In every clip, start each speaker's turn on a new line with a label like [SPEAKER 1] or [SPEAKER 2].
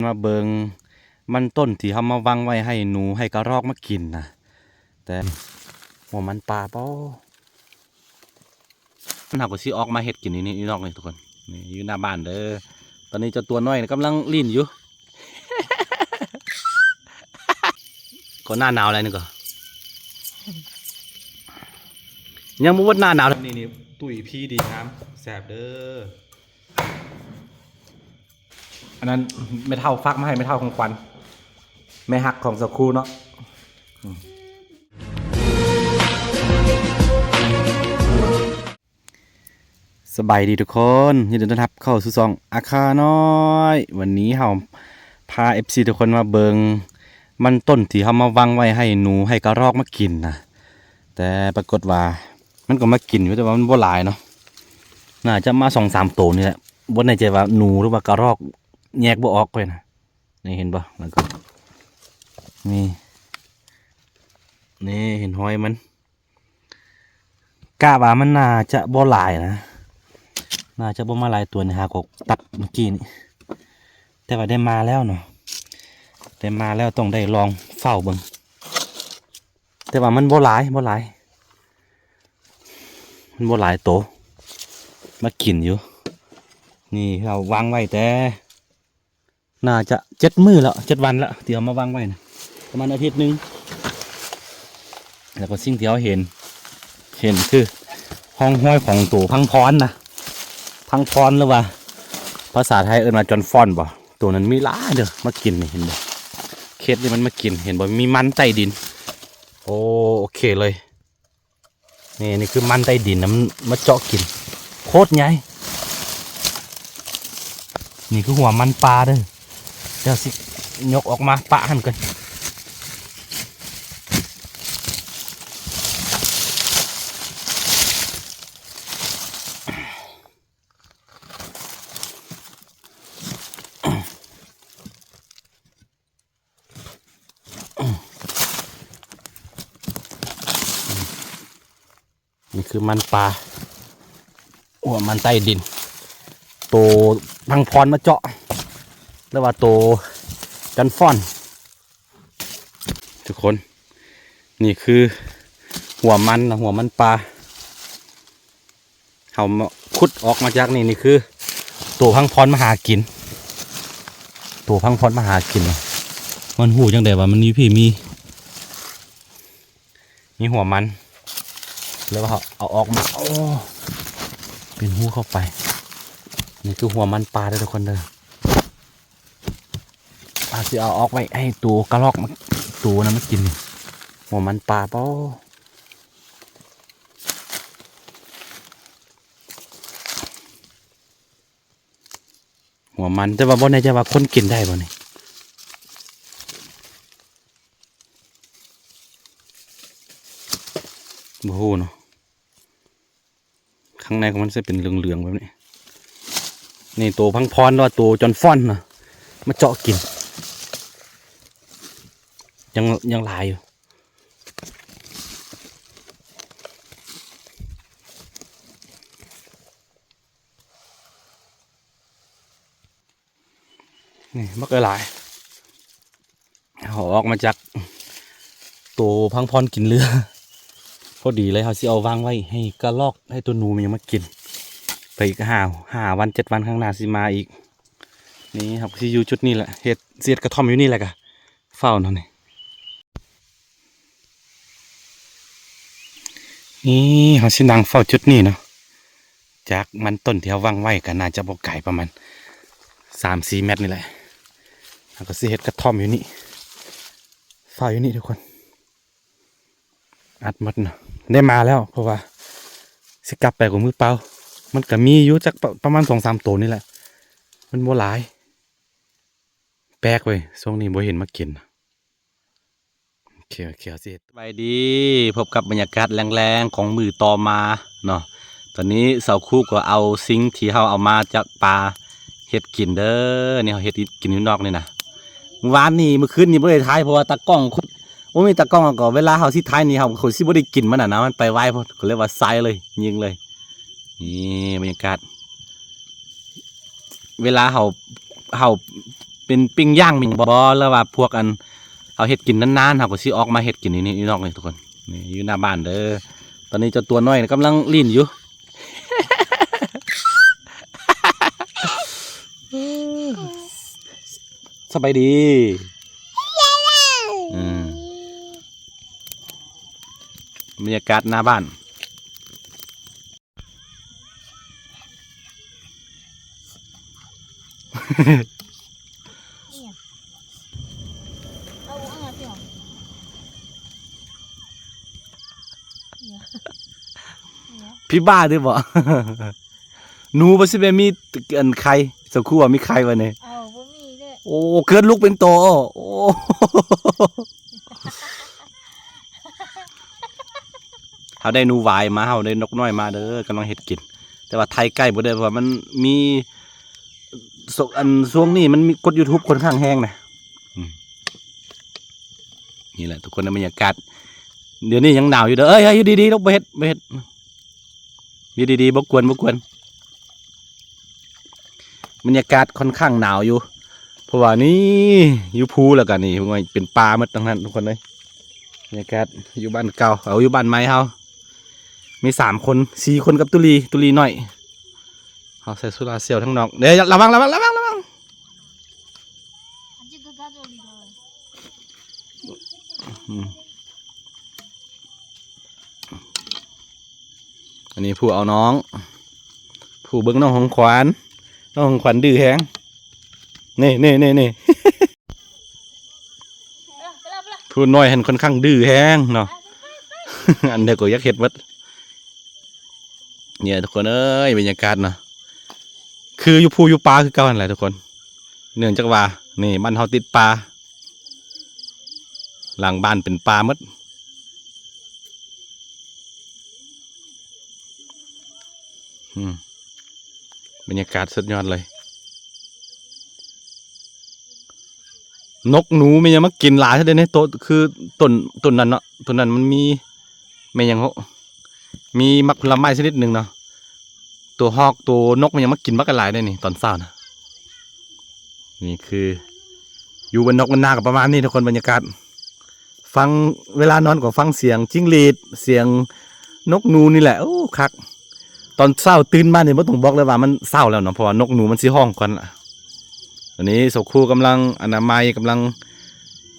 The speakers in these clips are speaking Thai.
[SPEAKER 1] มาเบิงมันต้นที่เขามาวางไว้ให้หนูให้กระรอกมากินนะแต่หัวมันปลาเป้ามันหากว่าซีออกมาเห็ดกินนี่นอกเลยทุกคนนี่อยู่หน้าบ้านเด้อตอนนี้เจ้าตัวน้อยกำลังลิ้นอยู่ ก็หน้าหนาวอะไรนี่ก็ยังไม่ว่าหน้าหนาวนี่ตุ๋ยพี่ดีน้ำแสบเด้ออันนั้นไม่เท่าฟักมาให้ไม่เท่าของควันไม่หักของสักครู่เนาะสบายดีทุกคนยินดีต้อนรับเข้าสู่ช่องอาคาน้อยวันนี้เราพา FC ทุกคนมาเบิงมันต้นที่เขามาวางไว้ให้หนูให้กระรอกมากินนะแต่ปรากฏว่ามันก็มากินอยู่แต่ว่ามันบ่หลายเนาะน่าจะมา2-3 ตัวนี่แหละบ่แน่ใจว่าหนูหรือว่ากระรอกแยกบ่ออกไปนะนี่เห็นปะแล้วก็นี่เห็นหอยมันกะว่ามันน่าจะบ่หลายนะน่าจะบ่มาหลายตัวนะฮะก็ตัดเมื่อกี้นี่แต่ว่าได้มาแล้วเนาะได้มาแล้วต้องได้ลองเฝ้าเบิ่งแต่ว่ามันบ่หลายมันบ่หลายโตมากินอยู่นี่เราวางไว้แต่น่าจะ7 มื้อแล้ว7 วันแล้วที่เอามาวางไว้นะประมาณอาทิตย์นึงแล้วก็สิ่งที่เราเห็นคือห้องห้อยของตัวพังพรนะพังพรหรือว่าภาษาไทยเอิ้นว่าจอนฟอนบ่ตัวนั้นมีหลายเด้อมากินนี่เห็นบ่เคสนี่มันมากินเห็นบ่มีมันใต้ดินโอเคเลยนี่คือมันใต้ดินนะมันมาเจาะกินโคตรใหญ่นี่คือหัวมันปลาเด้อเดี๋ยวสิยกออกมาปะหันกันนี่คือมันปลาหัวมันใต้ดินโตพังพรมาเจาะเรียกว่าโตจันฟอนทุกคนนี่คือหัวมันปลาเขาขุดออกมาจากนี่คือโตพังพรมาหากินมันหูจังเดว่ามันมีหัวมันแล้วเขาเอาออกมาโอ้เป็นหูเข้าไปนี่คือหัวมันปลาทุกคนเลยจะเอาออกไว้ให้ตัวกระรอกมาตัวนั้นมากินหัวมันปลาเปล่าหัวมันแต่ว่าบ่แน่ใจว่าคนกินได้บ่เนี่ยบ่ฮู้เนาะข้างในของมันจะเป็นเหลืองๆแบบนี้นี่ตัวพังพรว่าตัวจอนฟอนนะมาเจาะกินยังหลายอยู่นี่มักหลายเขาออกมาจากตัวพังพรกินเรือพอดีเลยเขาสิเอาวางไว้ให้กระรอกให้ตัวหนูมันยังมากินไปอีก5 วัน 7 วันข้างหน้าสิมาอีกนี่ครับที่อยู่จุดนี้แหละเสียดกระท่อมอยู่นี่แหละกะเฝ้าหน่อยนี่เขาสินางเฝ้าจุดนี้เนาะจากมันต้นที่เขาวางไว้กันน่าจะบ่ไกลประมาณ3-4 เมตรนี่แหละแล้วก็สิเฮ็ดกระท่อมอยู่นี่เฝ้าอยู่นี่ทุกคนอัดมัดเนาะได้มาแล้วเพราะว่าสิกลับไปกับมือเปล่ามันก็มีอยู่จากประมาณ2-3 ตัวนี่แหละมันบ่หลายแปลกเว้ยช่วงนี้บ่เห็นมากินเขียวสิไปดีพบกับบรรยากาศแรงๆของมือต่อมาเนาะตอนนี้เสาคูก็เอาซิงที่เขาเอามาจากปลาเห็ดกินเด้อนี่เขาเห็ดกินอยู่นอกนี่นะเมื่อวานนี่เมื่อคืนนี่ไม่ได้ท้ายเพราะว่าตากล้องว่ามีตากล้องก็เวลาเขาสิท้ายนี่เขาคนสิบ่ได้กินมันนะมันไปไว้เพราะเขาเรียกว่าไซเลยยิงเลยนี่บรรยากาศเวลาเขาไป เป็นปิ้งย่างมิงบอแล้วว่าพวกอันเอาเห็ดกินนานๆเขาก็สิออกมาเห็ดกินนี่นอกเลยทุกคนนี่อยู่หน้าบ้านเด้อตอนนี้เจ้าตัวน้อยกำลังลีนอยู่ สบายดีบรรยากาศหน้าบ้าน พี่บ้าด้วยบ่ หนูบ่สิแม่มีอันไข่สักครู่ว่ามีไข่วะเนี่ย
[SPEAKER 2] บ่มีเด้อ
[SPEAKER 1] โอ้เกิดลูกเป็นโตโอ้ เฮาได้หนูหวายมาเฮาได้นกน้อยมาเด้อกำลังเฮ็ดกินแต่ว่าไทยใกล้บ่ได้เพราะว่ามันมีอันช่วงนี้มันมีกด YouTube ค่อนข้างแห้งนะนี่แหละทุกคนในบรรยากาศเดี๋ยวนี้ยังหนาวอยู่เด้ออยู่ดีๆต้องบ่เฮ็ดอยู่ดีๆบ่กวนบรรยากาศค่อนข้างหนาวอยู่เพราะว่านี่อยู่ภูแล้วกันนี่เป็นป่าหมดทั้งนั้นทุกคนเลยบรรยากาศอยู่บ้านเก่าอยู่บ้านใหม่เฮามี3 คน4 คนกับตุลีน้อยเฮาใส่โซลาร์เซลล์ทั้งนอกเดี๋ยวระวังอันนี้ผู้เอาน้องผู้เบิ้งน้องของขวัญดื้อแฮงนี่ ผู้น้อยเห็นค่อนข้างดื้อแฮงเนาะ อันเดียวก็ยักเห็ดวัดเนี่ยทุกคนเอ้ยบรรยากาศเนาะคืออยู่ภูอยู่ป่าคือเก่าอะไรทุกคนเนื่องจากว่านี่บ้านเฮาติดป่าหลังบ้านเป็นป่าหมดบรรยากาศสุดยอดเลยนกหนูมันยังมากินหลายทีเดียวนี่ต้นคือต้นนั้นเนาะต้นนั้นมันมีไม่ยังเขามีมักผลไม้ชนิดหนึ่งเนาะตัวฮอกตัวนกมันยังมากินมักกันหลายได้นี่ตอนเช้านะนี่คืออยู่บนนกมันนากับประมาณนี้ทุกคนบรรยากาศฟังเวลานอนก็ฟังเสียงจิ้งหรีดเสียงนกหนูนี่แหละโอ้คักตอนเช้าตื่นมาเนี่ยไม่ต้องบอกเลยว่ามันเศร้าแล้วเนาะเพราะว่านกหนูมันสิห้องกันล่ะอันนี้สกูกำลังอนามัยกำลัง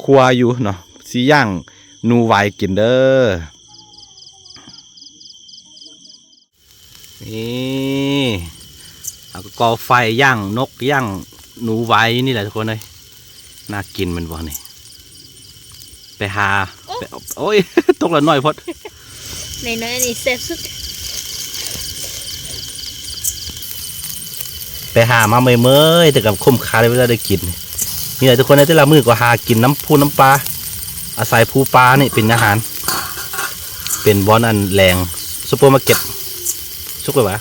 [SPEAKER 1] ครัวอยู่เนาะสีย่างหนูไหวกินเด้อนี่เอาก่อไฟย่างนกย่างหนูไหวนี่แหละทุกคนเลยน่ากินมันบ่นี่ไปหาโอ้ย ตกละน้อยพอด
[SPEAKER 2] ในน้อยนี่แซ่บสุด
[SPEAKER 1] ไปหามาเมื่อยแต่กับคุ้มค่าเลยเวลาได้กินนี่แหละทุกคนในแต่ละมื้อก็หากินน้ำปลาอาศัยภูปลานี่เป็นอาหารเป็นบอนอันแรงซุปเปอร์มาร์เก็ตซุกเลยวะ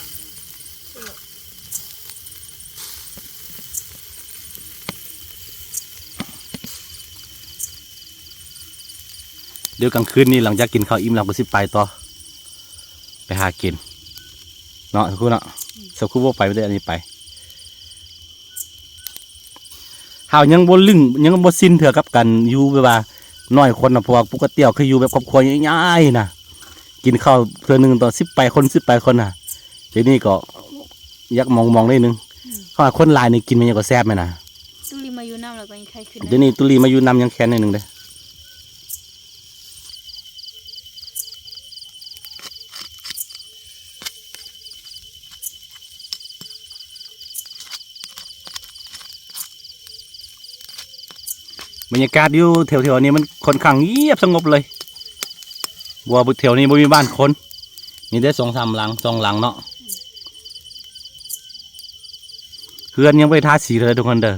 [SPEAKER 1] เดี๋ยวกลางคืนนี่หลังจากกินข้าวอิ่มเราก็สิไปต่อไปหากินเนาะทุกคนเนาะสักครู่ว่าไปไม่ได้อันนี้ไปเฮายังบ่ลึงยังบ่สิ้นเถื่อกับกันอยู่แบบว่าน้อยคนนะเพราะว่าปกติคืออยู่แบบครอบครัวง่ายๆนะกินข้าวเทื่อนึงต่อ10 คนน่ะทีนี้ก็ยักมองได้นึงเขาคนหลายนี่กินมันยังก็แซ่บไหมนะ
[SPEAKER 2] ตุลีมาอยู่น้ำแล้วก็ยังใครขึ้น
[SPEAKER 1] เดี๋ยวนี้ตุลีมาอยู่น้ำยังแค้นนิดนึงเด้บรรยากาศอยู่แถวๆนี้มันค่อนข้างเงียบสงบเลยบัวแถวนี้บ่มีบ้านคนนี่ได้2-3 หลัง2 หลังเนาะเพื่อนยังไปทาสีเลยทุกคนเด้อ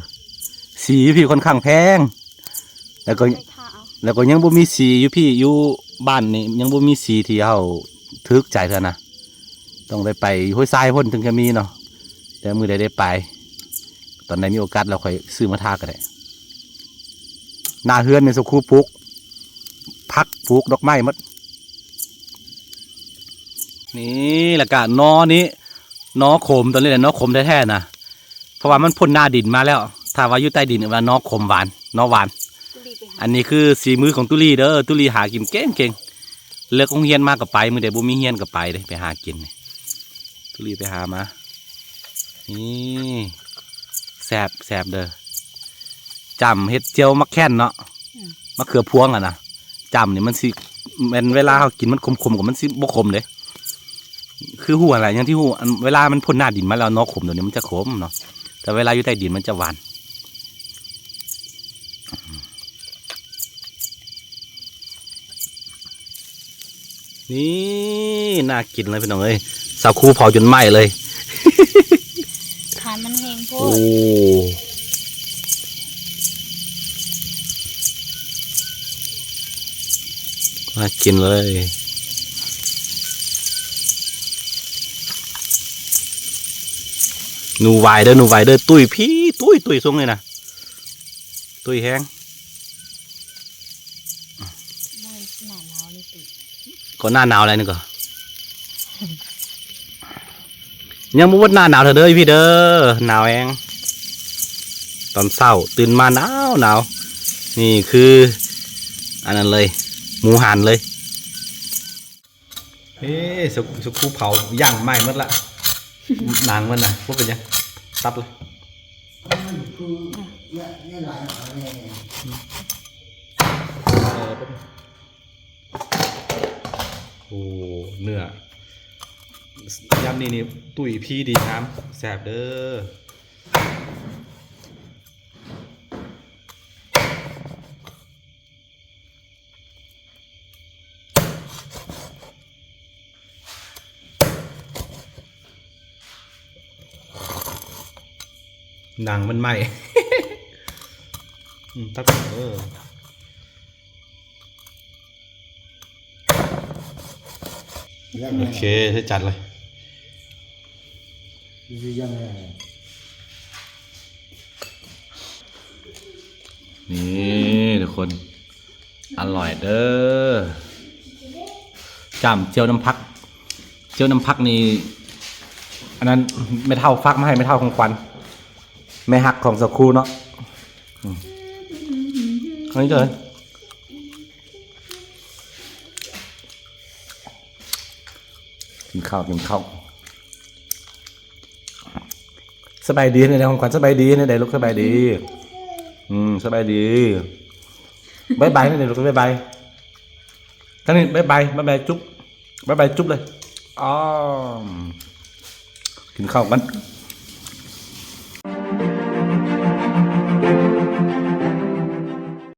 [SPEAKER 1] สีพี่ค่อนข้างแพงแล้วก็ยังบ่มีสีอยู่พี่อยู่บ้านนี่ยังบ่มีสีที่เฮาทึกใจเท่านะต้องได้ไปห้วยทรายพ่นถึงจะมีเนาะแต่มื้อใดได้ไปตอนไหนมีโอกาสเราค่อยซื้อมาทาก็ได้หน้าเฮือนในสุขุปลูกพักปลูกดอกไม้หมดนี่แหละกะนอนี้นอโขมตอนนี้แหละนอโขมแท้ๆนะเพราะว่ามันพ่นหน้าดินมาแล้ว ถ้าว่าอยู่ใต้ดินเนี่ยว่านอกขมหวานนอกหวาน
[SPEAKER 2] ตุลีไปหา
[SPEAKER 1] อันนี้คือสีมือของตุลีเด้อตุลีหากินเก่งเลิกโรงเรียนมากกับไปมือเดี๋ยวบุมีเฮียนกับไปเลยไปหากินนี่ตุลีไปหามานี่แสบเด้อจำเฮ็ดเจียวมะแค่นเนาะมะเขือพวงอะนะจำนี่มันสิเป็นเวลาเขากินมันคมกับมันสิบ่คมเลยคือหัวอะไรอย่างที่หัวเวลามันพ่นหน้าดินมาแล้วเนาะขมเดี๋ยวนี้มันจะขมเนาะแต่เวลาอยู่ใต้ดินมันจะหวานนี่น่ากินเลยพี่น้องเอ้ยสาคูเผาจนไหม้เลย
[SPEAKER 2] ทานมันแห้งโพ
[SPEAKER 1] โอ้
[SPEAKER 2] ด
[SPEAKER 1] น่ากินเลยหนูไวเด้อตุ้ยพี่ตุ้ยทรงเลยนะตุ้ยแห้ง
[SPEAKER 2] มือหนาหนาวเลยติ
[SPEAKER 1] ก็หน้าหนาวอะไรนี่ก็ ยังบ่ว่าหน้าหนาวเถอะเด้อพี่เด้อหนาวแองตอนเช้าตื่นมาหนาวนี่คืออันนั้นเลยหมูหันเลยเฮ้สุกูเผาย่างไหม้หมดละ หนังมันน่ะพวกเป็นยังตับเลยโอ้เนื้อยำนี่ตุ๋ยพี่ดีน้ำแสบเด้อหนังมันไหม ตักโอเคใช้จัดเลยนี่ทุกคนอร่อยเด้อจำเจียวน้ำพักนี่อันนั้นไม่เท่าฟักมาให้ไม่เท่าของควันไม่หักของสักครู่เนาะอันนี้เลยกินข้าวสบายดีในของขวัญสบายดีในใดลูกสบายดีสบายดีบายบายในใดลูกบายบายทั้งนี้บายบายจุ๊บเลยอ๋อกินข้าวกัน